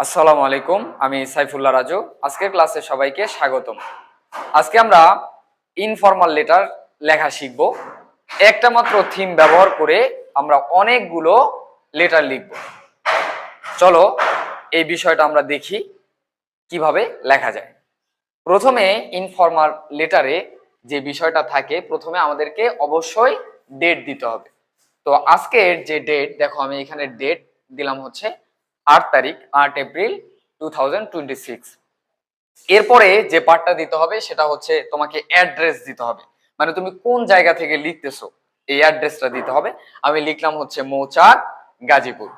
আসসালামু আলাইকুম, আমি সাইফুল্লাহ রাজু। আজকের ক্লাসে সবাইকে স্বাগতম। আজকে আমরা ইনফর্মাল লেটার লেখা শিখব। একটা মাত্র থিম ব্যবহার করে আমরা অনেকগুলো লেটার লিখব। চলো এই বিষয়টা আমরা দেখি কিভাবে লেখা যায়। প্রথমে ইনফর্মাল লেটারে যে বিষয়টা থাকে, প্রথমে আমাদেরকে অবশ্যই ডেট দিতে হবে। তো আজকের যে ডেট, দেখো আমি এখানে ডেট দিলাম হচ্ছে 8 তারিখ, 8 এপ্রিল 2026। এরপরে যে পার্টটা দিতে হবে সেটা হচ্ছে তোমাকে অ্যাড্রেস দিতে হবে, মানে তুমি কোন জায়গা থেকে লিখতেছো এই অ্যাড্রেসটা দিতে হবে। আমি লিখলাম হচ্ছে মৌচাক, গাজীপুর।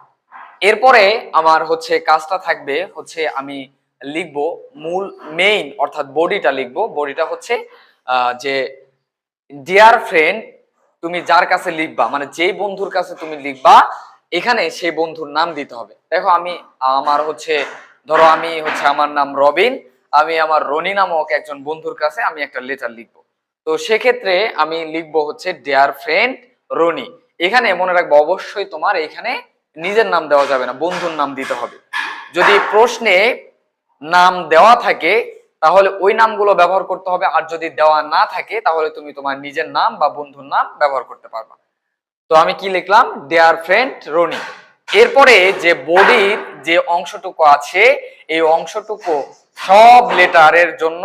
এরপরে আমার হচ্ছে কাজটা থাকবে হচ্ছে আমি লিখবো মূল মেইন অর্থাৎ বডিটা লিখবো। বডিটা হচ্ছে যে ডিয়ার ফ্রেন্ড, তুমি যার কাছে লিখবা, মানে যেই বন্ধুর কাছে তুমি লিখবা এখানে সেই বন্ধুর নাম দিতে হবে। দেখো আমি আমার হচ্ছে ধরো আমি হচ্ছে আমার নাম রবিন, আমি আমার রনি নামক একজন বন্ধুর কাছে আমি একটা লেটার লিখবো। তো সেক্ষেত্রে আমি লিখবো হচ্ছে ডিয়ার ফ্রেন্ড রনি। এখানে মনে রাখবো অবশ্যই তোমার এখানে নিজের নাম দেওয়া যাবে না, বন্ধুর নাম দিতে হবে। যদি প্রশ্নে নাম দেওয়া থাকে তাহলে ওই নামগুলো ব্যবহার করতে হবে, আর যদি দেওয়া না থাকে তাহলে তুমি তোমার নিজের নাম বা বন্ধুর নাম ব্যবহার করতে পারবা। তো আমি কি লিখলাম, ডিয়ার ফ্রেন্ড রনি। এরপরে যে বডির যে অংশটুকু আছে এই অংশটুকু সব লেটারের জন্য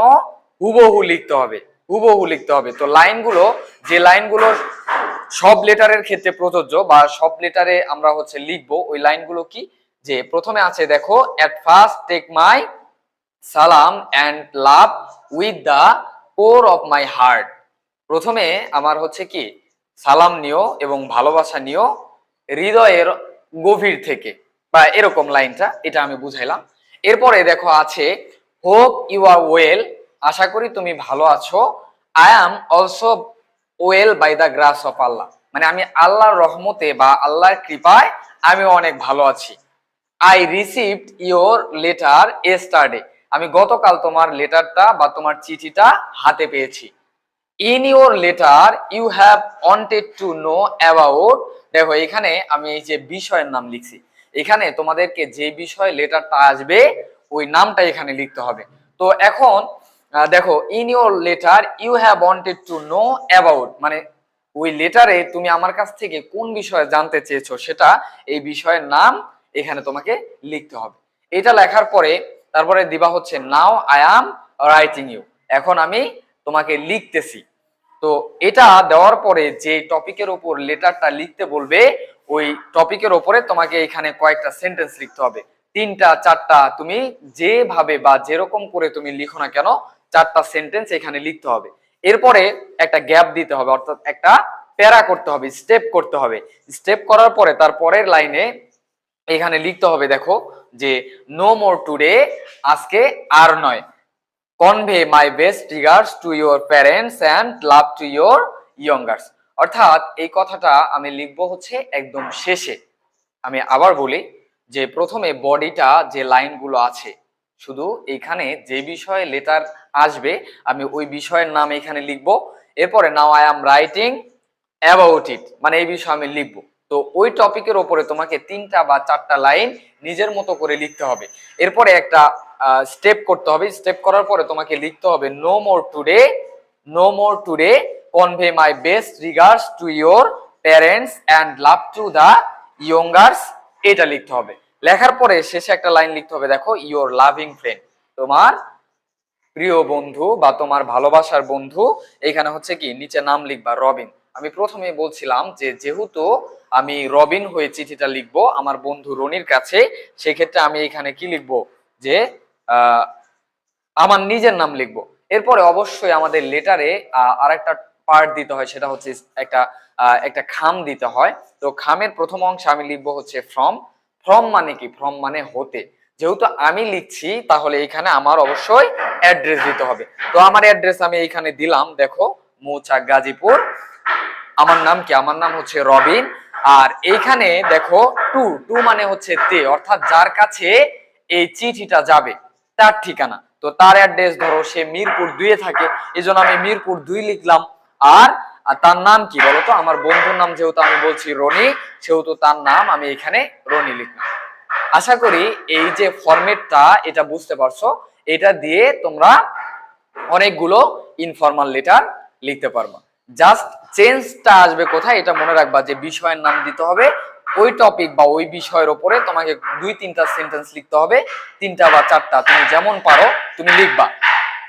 হুবহু লিখতে হবে, হুবহু লিখতে হবে। তো লাইনগুলো, যে লাইনগুলো সব লেটারের ক্ষেত্রে প্রযোজ্য বা সব লেটারে আমরা হচ্ছে লিখবো, ওই লাইনগুলো কি, যে প্রথমে আছে দেখো, এট ফার্স্ট টেক মাই সালাম and love with the core of my heart. প্রথমে আমার হচ্ছে কি সালাম নিও এবং ভালোবাসা নিও হৃদয়ের গভীর থেকে, বা এরকম লাইনটা, এটা আমি বুঝাইলাম। এরপরে দেখো আছে হোপ ইউ আর ওয়েল, আশা করি তুমি ভালো আছো। I am also well by the grace of Allah, মানে আমি আল্লাহর রহমতে বা আল্লাহর কৃপায় আমি অনেক ভালো আছি। I received your letter yesterday, আমি গতকাল তোমার লেটারটা বা তোমার চিঠিটা হাতে পেয়েছি। In your letter you have wanted to know about, দেখো এখানে আমি এই যে বিষয়ের নাম লিখছি, এখানে তোমাদেরকে যে বিষয়ে লেটারটা আসবে ওই নামটা এখানে লিখতে হবে। তো এখন দেখো, in your letter you have wanted to know about, মানে ওই লেটারে তুমি আমার কাছ থেকে কোন বিষয়ে জানতে চেয়েছো সেটা, এই বিষয়ের নাম এখানে তোমাকে লিখতে হবে। এটা লেখার পরে তারপরে দিবা হচ্ছে now I am writing you, এখন আমি তোমাকে লিখতেছি। তো এটা দেওয়ার পরে যে টপিকের উপর লেটারটা লিখতে বলবে ওই টপিকের উপরে তোমাকে এখানে কয়েকটা সেন্টেন্স লিখতে হবে, 3টা 4টা, তুমি যেভাবে বা যেরকম করে তুমি লিখো না কেন 4টা সেন্টেন্স এখানে লিখতে হবে। এরপরে একটা গ্যাপ দিতে হবে, অর্থাৎ একটা প্যারা করতে হবে, স্টেপ করতে হবে। স্টেপ করার পরে তার পরের লাইনে এখানে লিখতে হবে, দেখো যে নো মোর টুডে, আজকে আর নয়। Convey my best regards to your parents and love to your youngers, অর্থাৎ এই কথাটা আমি লিখবো হচ্ছে একদম শেষে। আমি আবার বলি যে প্রথমে বডিটা যে লাইনগুলো আছে, শুধু এইখানে যে বিষয়ে লেটার আসবে আমি ওই বিষয়ের নাম এখানে লিখবো। এরপরে now I am writing about it, মানে এই বিষয়ে আমি লিখবো। তো ওই টপিকের ওপরে তোমাকে 3টা বা 4টা লাইন নিজের মতো করে লিখতে হবে। এরপরে একটা স্টেপ করতে হবে, স্টেপ করার পরে তোমাকে লিখতে হবে no more today, no more today, convey my best regards to your parents and love to the youngers, এটা লিখতে হবে। লেখার পরে শেষে একটা লাইন লিখতে হবে, দেখো ইয়োর লাভিং ফ্রেন্ড, তোমার প্রিয় বন্ধু বা তোমার ভালোবাসার বন্ধু। এখানে হচ্ছে কি নিচে নাম লিখবা রবিন। আমি প্রথমে বলছিলাম যে যেহেতু আমি রবিন হয়ে চিঠিটা লিখবো আমার বন্ধু রনির কাছে, সেক্ষেত্রে আমি এখানে কি লিখবো, যে আহ আমার নিজের নাম লিখবো। এরপরে অবশ্যই আমাদের লেটারে আরেকটা পার্ট দিতে হয়, সেটা হচ্ছে একটা একটা খাম দিতে হয়। তো খামের প্রথম অংশে আমি লিখবো হচ্ছে ফ্রম। ফ্রম মানে কি, ফ্রম মানে হতে। যেহেতু আমি লিখছি তাহলে এখানে আমার অবশ্যই অ্যাড্রেস দিতে হবে। তো আমার অ্যাড্রেস আমি এইখানে দিলাম, দেখো মৌচাক, গাজীপুর। আমার নাম কি, আমার নাম হচ্ছে রবিন। আর এইখানে দেখো টু, টু মানে হচ্ছে তে, অর্থাৎ যার কাছে এই চিঠিটা যাবে তার ঠিকানা। তো তার অ্যাড্রেস ধরো সে মিরপুর 2-এ থাকে, এই জন্য আমি মিরপুর 2 লিখলাম। আর তার নাম কি বলতো, আমার বন্ধুর নাম যেহেতু আমি বলছি রনি, সেহেতু তার নাম আমি এখানে রনি লিখলাম। আশা করি এই যে ফরম্যাটটা এটা বুঝতে পারছো, এটা দিয়ে তোমরা অনেকগুলো ইনফর্মাল লেটার লিখতে পারবা। জাস্ট চেঞ্জটা আসবে কোথায় এটা মনে রাখবা, যে বিষয়ের নাম দিতে হবে, ওই টপিক বা ওই বিষয়ের উপরে তোমাকে 2-3টা সেন্টেন্স লিখতে হবে, 3টা বা 4টা, তুমি যেমন পারো তুমি লিখবা।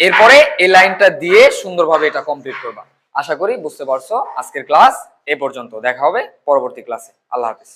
এরপরে এই লাইনটা দিয়ে সুন্দরভাবে এটা কমপ্লিট করবা। আশা করি বুঝতে পারছো। আজকের ক্লাস এ পর্যন্ত, দেখা হবে পরবর্তী ক্লাসে। আল্লাহ হাফেজ।